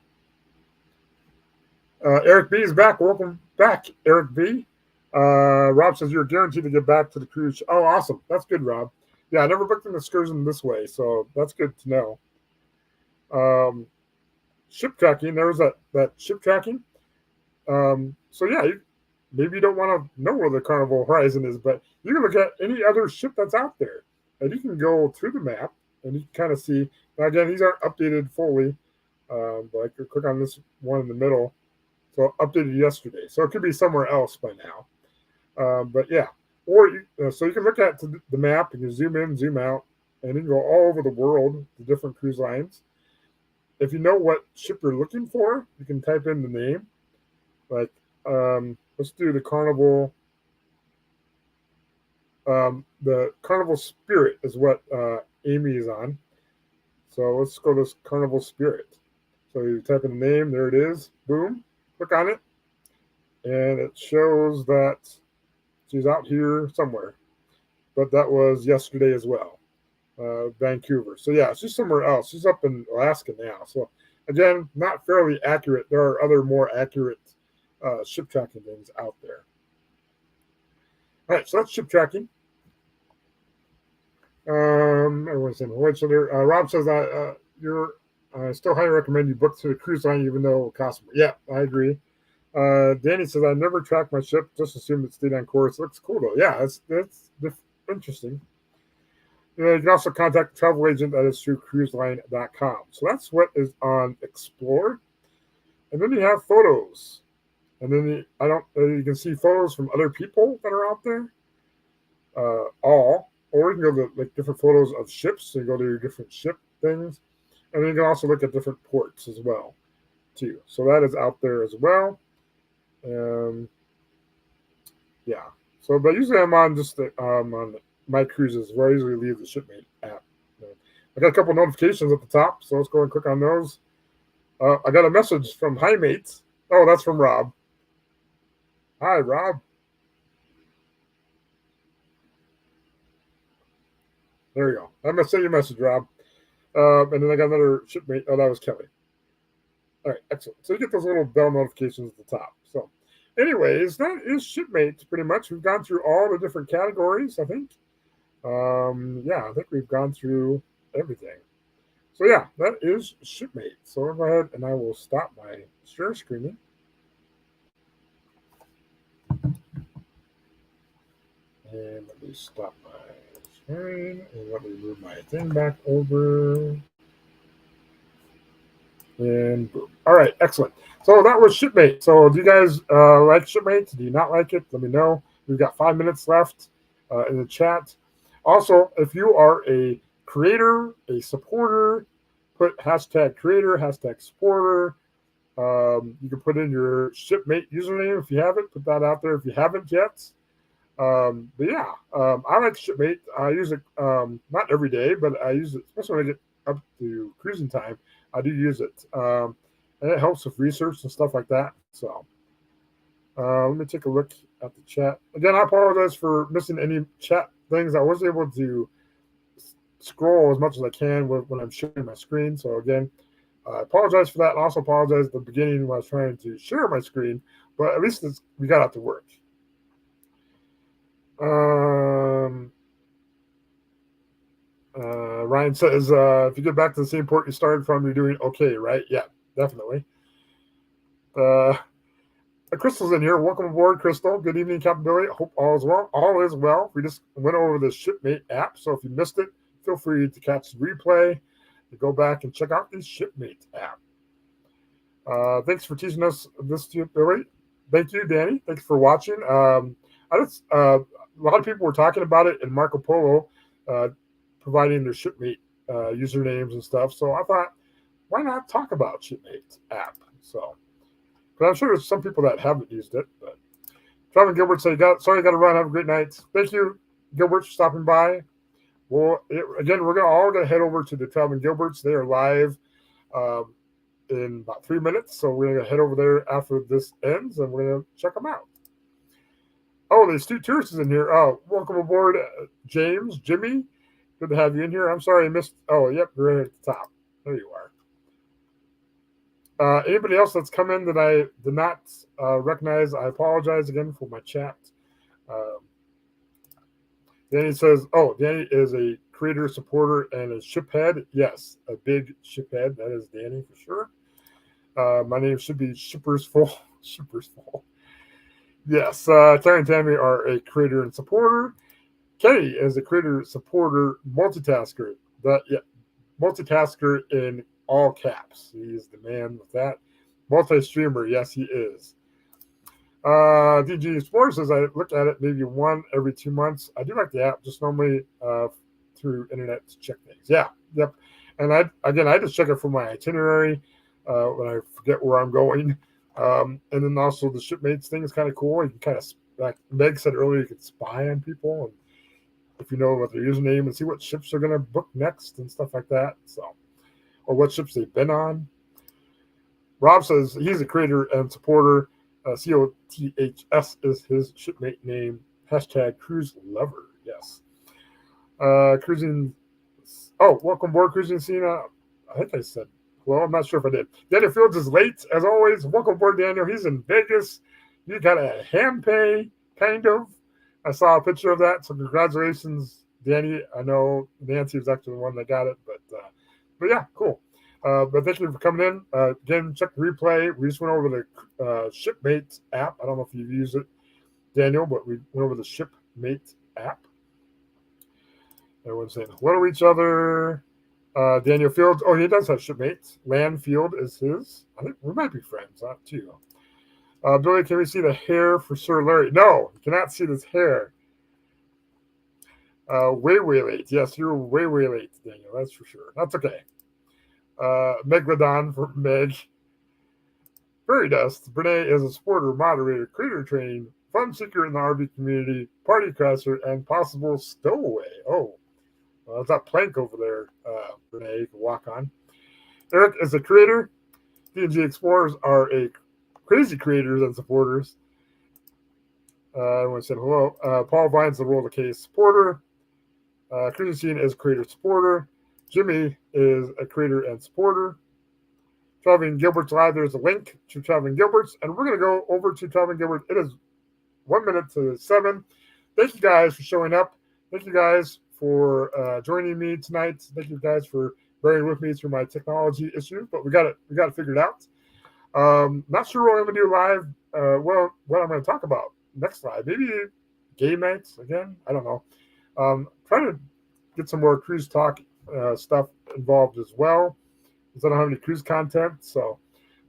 Eric B is back. Welcome back, Eric B. Rob says you're guaranteed to get back to the cruise. Oh, awesome. That's good, Rob. Yeah, I never booked an excursion this way, so that's good to know. Ship tracking. There was that ship tracking. So yeah, maybe you don't want to know where the Carnival Horizon is, but you can look at any other ship that's out there, and you can go through the map and you can kind of see. Now again, these aren't updated fully, but I could click on this one in the middle. So updated yesterday, so it could be somewhere else by now. But yeah, or so you can look at the map and you zoom in, zoom out, and you can go all over the world to different cruise lines. If you know what ship you're looking for, you can type in the name. Like, let's do the Carnival. The Carnival Spirit is what Amy is on. So let's go to this Carnival Spirit. So you type in the name, there it is. Boom. Click on it. And it shows that she's out here somewhere. But that was yesterday as well. Vancouver. So yeah, she's somewhere else. She's up in Alaska now. So again, not fairly accurate. There are other more accurate ship tracking things out there. All right, so that's ship tracking. Everyone's saying hello each other. Rob says I still highly recommend you book through the cruise line, even though it will cost more. Yeah, I agree. Danny says I never track my ship, just assume it stayed on course. Looks cool though. Yeah, that's interesting. You can also contact a travel agent that is through cruiseline.com. So that's what is on Explore. And then you have photos. And then you can see photos from other people that are out there. Or you can go to like different photos of ships. So you go to your different ship things. And then you can also look at different ports as well, too. So that is out there as well. Yeah. So, but usually I'm on just on my cruises where I usually leave the Shipmate app. I got a couple notifications at the top, so let's go and click on those. I got a message from Hi Mates. Oh, that's from Rob. Hi, Rob. There you go. I'm going to send you a message, Rob. And then I got another Shipmate. Oh, that was Kelly. All right, excellent. So you get those little bell notifications at the top. So anyways, that is Shipmate pretty much. We've gone through all the different categories, I think. Yeah, I think we've gone through everything. So yeah, that is Shipmate. So I'll go ahead and I will stop my share screening. And let me stop my screen and let me move my thing back over. And boom. All right, excellent. So that was Shipmate. So do you guys like Shipmate? Do you not like it? Let me know. We've got 5 minutes left in the chat. Also, if you are a creator, a supporter, put hashtag creator, hashtag supporter. You can put in your Shipmate username if you haven't. Put that out there if you haven't yet. But yeah, I like Shipmate. I use it not every day, but I use it, especially when I get up to cruising time. I do use it. And it helps with research and stuff like that. So let me take a look at the chat. Again, I apologize for missing any chat things. I wasn't able to scroll as much as I can when I'm sharing my screen. So again, I apologize for that. And also apologize at the beginning when I was trying to share my screen. But at least we got out to work. Ryan says, if you get back to the same port you started from, you're doing okay, right? Yeah, definitely. Crystal's in here. Welcome aboard, Crystal. Good evening, Captain Billy. Hope all is well. All is well. We just went over the Shipmate app, so if you missed it, feel free to catch the replay and go back and check out the Shipmate app. Thanks for teaching us this, Billy. Thank you, Danny. Thanks for watching. lot of people were talking about it in Marco Polo, providing their Shipmate usernames and stuff. So I thought, why not talk about Shipmate app? So, but I'm sure there's some people that haven't used it. But Traveling Gilbert said, sorry, I got to run. Have a great night. Thank you, Gilbert, for stopping by. Well, again, we're all going to head over to the Traveling Gilberts. They are live in about 3 minutes. So we're going to head over there after this ends, and we're going to check them out. Oh, there's 2 tourists in here. Oh, welcome aboard, James, Jimmy. Good to have you in here. I'm sorry I missed. Oh, yep, you're right at the top. There you are. Anybody else that's come in that I did not recognize, I apologize again for my chat. Danny says, Danny is a creator, supporter, and a shiphead. Yes, a big shiphead. That is Danny for sure. My name should be Shippers Full. Shippers Full. Yes, Terry and Tammy are a creator and supporter. Kenny is a creator, supporter, multitasker. Multitasker in all caps. He's the man with that. Multi-streamer, yes, he is. DG Explorer says I look at it maybe 1 every 2 months. I do like the app, just normally through internet to check things. Yeah, yep. And I just check it for my itinerary when I forget where I'm going. And then also the Shipmates thing is kind of cool. You can kind of, like Meg said earlier, you can spy on people, and if you know what their username, and see what ships they're going to book next and stuff like that. So, or what ships they've been on. Rob says he's a creator and supporter. COTHS is his shipmate name. # cruise lover. Yes. Cruising. Oh, welcome aboard, Cruising Cena. I think I said hello. I'm not sure if I did. Daniel Fields is late, as always. Welcome aboard, Daniel. He's in Vegas. You got a hand pay, kind of. I saw a picture of that. So congratulations, Danny. I know Nancy was actually the one that got it, but yeah, cool. But thank you for coming in. Again, check the replay. We just went over the Shipmate app. I don't know if you've used it, Daniel, but we went over the Shipmate app. Everyone's saying hello to each other. Daniel Fields. Oh, he does have Shipmates. Landfield is his. I think we might be friends, too. Billy, can we see the hair for Sir Larry? No, you cannot see this hair. Way late. Yes, you're way late, Daniel. That's for sure. That's okay. Megalodon for Meg. Fairy Dust. Brene is a supporter, moderator, creator training, fun seeker in the RV community, party crasher, and possible stowaway. Oh, well, that's that plank over there, Brene, you can walk on. Eric is a creator. D&G Explorers are a crazy creators and supporters. Everyone said hello. Paul Vine's the World of Case supporter. Cruising Scene is creator supporter. Jimmy is a creator and supporter. Traveling Gilbert's live. There's a link to Traveling Gilbert's, and we're going to go over to Traveling Gilbert. It is 1 minute to 7. Thank you guys for showing up. Thank you guys for joining me tonight. Thank you guys for bearing with me through my technology issues, but we got it figured out. Not sure what I'm going to do live. What I'm going to talk about next live. Maybe game nights again. I don't know. Trying to get some more cruise talk stuff involved as well, because I don't have any cruise content. So,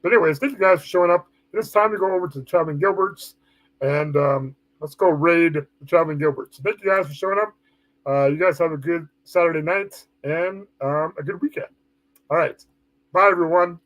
but anyways, thank you guys for showing up. It is time to go over to the Traveling Gilberts, and let's go raid the Traveling Gilberts. Thank you guys for showing up. You guys have a good Saturday night and a good weekend. All right. Bye, everyone.